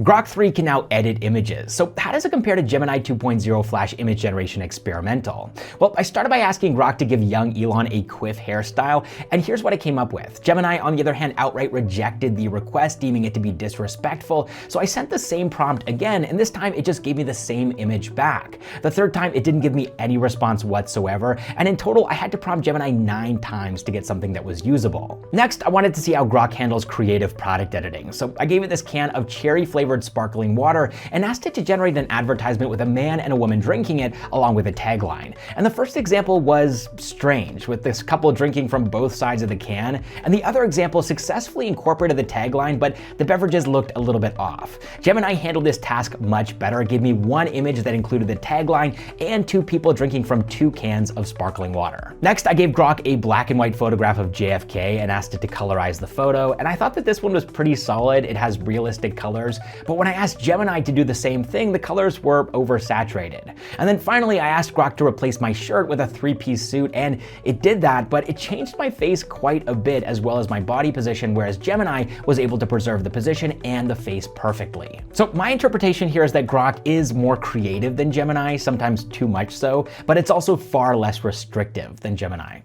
Grok 3 can now edit images. So how does it compare to Gemini 2.0 Flash image generation experimental? Well, I started by asking Grok to give young Elon a quiff hairstyle, and here's what I came up with. Gemini, on the other hand, outright rejected the request, deeming it to be disrespectful. So I sent the same prompt again, and this time it just gave me the same image back. The third time, it didn't give me any response whatsoever, and in total, I had to prompt Gemini 9 times to get something that was usable. Next, I wanted to see how Grok handles creative product editing. So I gave it this can of cherry-flavored sparkling water and asked it to generate an advertisement with a man and a woman drinking it along with a tagline. And the first example was strange, with this couple drinking from both sides of the can, and the other example successfully incorporated the tagline, but the beverages looked a little bit off. Gemini handled this task much better. It gave me one image that included the tagline and two people drinking from two cans of sparkling water. Next, I gave Grok a black and white photograph of JFK and asked it to colorize the photo, and I thought that this one was pretty solid. It has realistic colors. But when I asked Gemini to do the same thing, the colors were oversaturated. And then finally, I asked Grok to replace my shirt with a 3-piece suit, and it did that, but it changed my face quite a bit as well as my body position, whereas Gemini was able to preserve the position and the face perfectly. So my interpretation here is that Grok is more creative than Gemini, sometimes too much so, but it's also far less restrictive than Gemini.